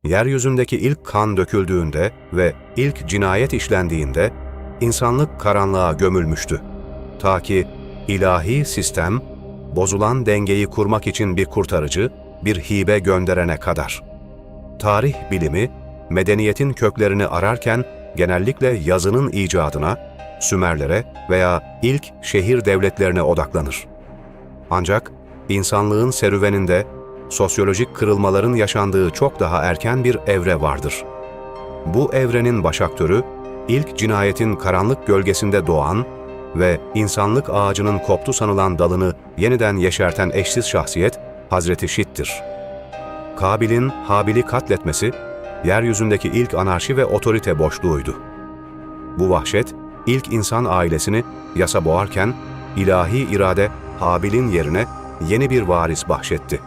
Yeryüzündeki ilk kan döküldüğünde ve ilk cinayet işlendiğinde insanlık karanlığa gömülmüştü. Ta ki ilahi sistem bozulan dengeyi kurmak için bir kurtarıcı, bir hibe gönderene kadar. Tarih bilimi, medeniyetin köklerini ararken genellikle yazının icadına, Sümerlere veya ilk şehir devletlerine odaklanır. Ancak insanlığın serüveninde sosyolojik kırılmaların yaşandığı çok daha erken bir evre vardır. Bu evrenin başaktörü, ilk cinayetin karanlık gölgesinde doğan ve insanlık ağacının koptu sanılan dalını yeniden yeşerten eşsiz şahsiyet Hazreti Şit'tir. Kabil'in Habil'i katletmesi, yeryüzündeki ilk anarşi ve otorite boşluğuydu. Bu vahşet, ilk insan ailesini yasa boğarken, ilahi irade Habil'in yerine yeni bir varis bahşetti.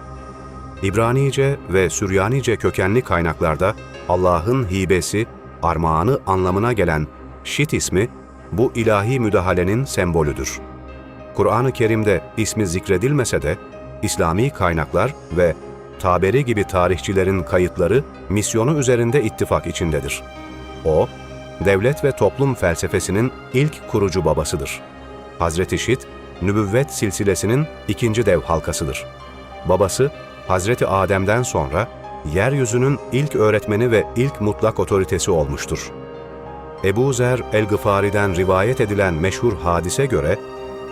İbranice ve Süryanice kökenli kaynaklarda Allah'ın hibesi, armağanı anlamına gelen Şit ismi, bu ilahi müdahalenin sembolüdür. Kur'an-ı Kerim'de ismi zikredilmese de, İslami kaynaklar ve Taberi gibi tarihçilerin kayıtları misyonu üzerinde ittifak içindedir. O, devlet ve toplum felsefesinin ilk kurucu babasıdır. Hazreti Şit, nübüvvet silsilesinin ikinci dev halkasıdır. Babası, Hazreti Adem'den sonra yeryüzünün ilk öğretmeni ve ilk mutlak otoritesi olmuştur. Ebu Zer el-Gıfari'den rivayet edilen meşhur hadise göre,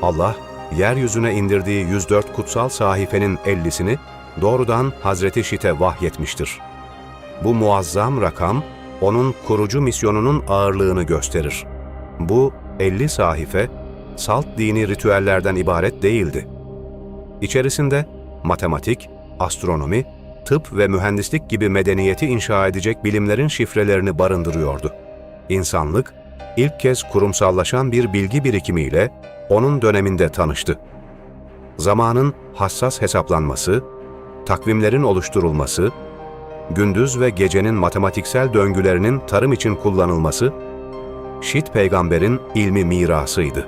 Allah, yeryüzüne indirdiği 104 kutsal sahifenin 50'sini doğrudan Hazreti Şit'e vahyetmiştir. Bu muazzam rakam, onun kurucu misyonunun ağırlığını gösterir. Bu 50 sahife, salt dini ritüellerden ibaret değildi. İçerisinde matematik, astronomi, tıp ve mühendislik gibi medeniyeti inşa edecek bilimlerin şifrelerini barındırıyordu. İnsanlık, ilk kez kurumsallaşan bir bilgi birikimiyle onun döneminde tanıştı. Zamanın hassas hesaplanması, takvimlerin oluşturulması, gündüz ve gecenin matematiksel döngülerinin tarım için kullanılması, Şit peygamberin ilmi mirasıydı.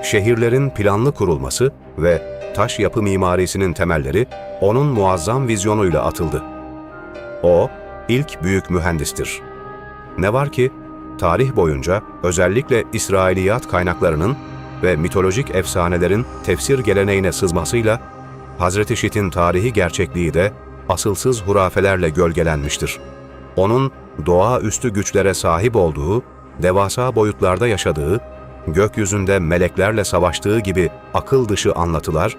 Şehirlerin planlı kurulması ve taş yapı mimarisinin temelleri onun muazzam vizyonuyla atıldı. O, ilk büyük mühendistir. Ne var ki, tarih boyunca özellikle İsrailiyat kaynaklarının ve mitolojik efsanelerin tefsir geleneğine sızmasıyla Hazreti Şit'in tarihi gerçekliği de asılsız hurafelerle gölgelenmiştir. Onun doğaüstü güçlere sahip olduğu, devasa boyutlarda yaşadığı, gökyüzünde meleklerle savaştığı gibi akıl dışı anlatılar,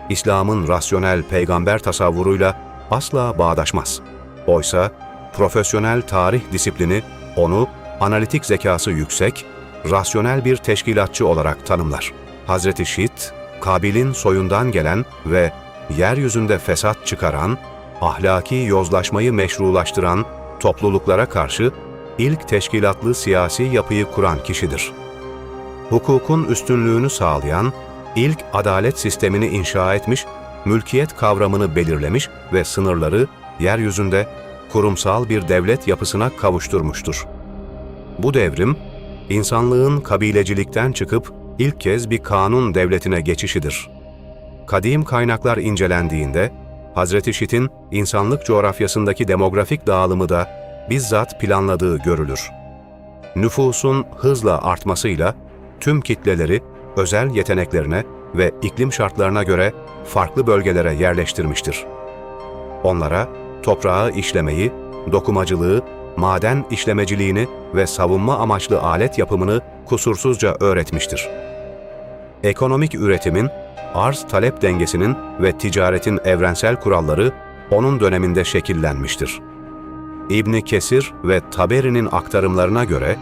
İslam'ın rasyonel peygamber tasavvuruyla asla bağdaşmaz. Oysa profesyonel tarih disiplini onu analitik zekası yüksek, rasyonel bir teşkilatçı olarak tanımlar. Hazreti Şit, Kabil'in soyundan gelen ve yeryüzünde fesat çıkaran, ahlaki yozlaşmayı meşrulaştıran topluluklara karşı ilk teşkilatlı siyasi yapıyı kuran kişidir. Hukukun üstünlüğünü sağlayan, ilk adalet sistemini inşa etmiş, mülkiyet kavramını belirlemiş ve sınırları yeryüzünde kurumsal bir devlet yapısına kavuşturmuştur. Bu devrim, insanlığın kabilecilikten çıkıp ilk kez bir kanun devletine geçişidir. Kadim kaynaklar incelendiğinde, Hazreti Şit'in insanlık coğrafyasındaki demografik dağılımı da bizzat planladığı görülür. Nüfusun hızla artmasıyla tüm kitleleri özel yeteneklerine ve iklim şartlarına göre farklı bölgelere yerleştirmiştir. Onlara toprağı işlemeyi, dokumacılığı, maden işlemeciliğini ve savunma amaçlı alet yapımını kusursuzca öğretmiştir. Ekonomik üretimin, arz-talep dengesinin ve ticaretin evrensel kuralları onun döneminde şekillenmiştir. İbn Kesir ve Taberi'nin aktarımlarına göre,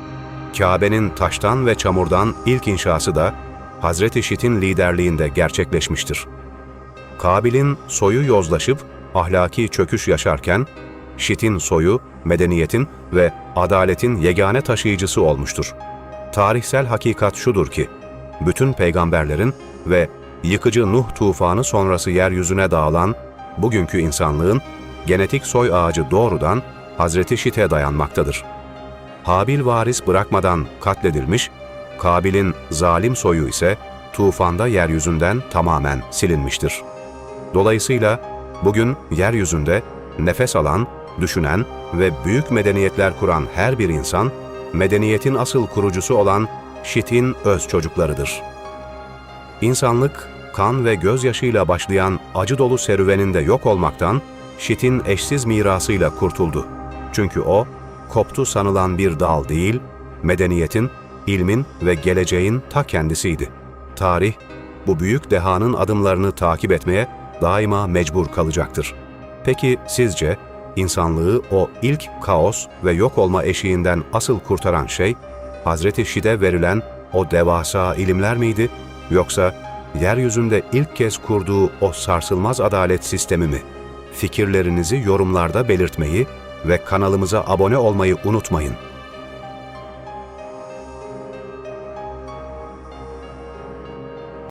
Kabe'nin taştan ve çamurdan ilk inşası da Hazreti Şit'in liderliğinde gerçekleşmiştir. Kabil'in soyu yozlaşıp ahlaki çöküş yaşarken, Şit'in soyu, medeniyetin ve adaletin yegane taşıyıcısı olmuştur. Tarihsel hakikat şudur ki, bütün peygamberlerin ve yıkıcı Nuh tufanı sonrası yeryüzüne dağılan bugünkü insanlığın genetik soy ağacı doğrudan Hazreti Şit'e dayanmaktadır. Habil varis bırakmadan katledilmiş, Kabil'in zalim soyu ise tufanda yeryüzünden tamamen silinmiştir. Dolayısıyla bugün yeryüzünde nefes alan, düşünen ve büyük medeniyetler kuran her bir insan, medeniyetin asıl kurucusu olan Şit'in öz çocuklarıdır. İnsanlık, kan ve gözyaşıyla başlayan acı dolu serüveninde yok olmaktan, Şit'in eşsiz mirasıyla kurtuldu. Çünkü o, koptu sanılan bir dal değil, medeniyetin, ilmin ve geleceğin ta kendisiydi. Tarih, bu büyük dehanın adımlarını takip etmeye daima mecbur kalacaktır. Peki sizce, insanlığı o ilk kaos ve yok olma eşiğinden asıl kurtaran şey, Hazreti Şit'e verilen o devasa ilimler miydi, yoksa yeryüzünde ilk kez kurduğu o sarsılmaz adalet sistemi mi? Fikirlerinizi yorumlarda belirtmeyi ve kanalımıza abone olmayı unutmayın.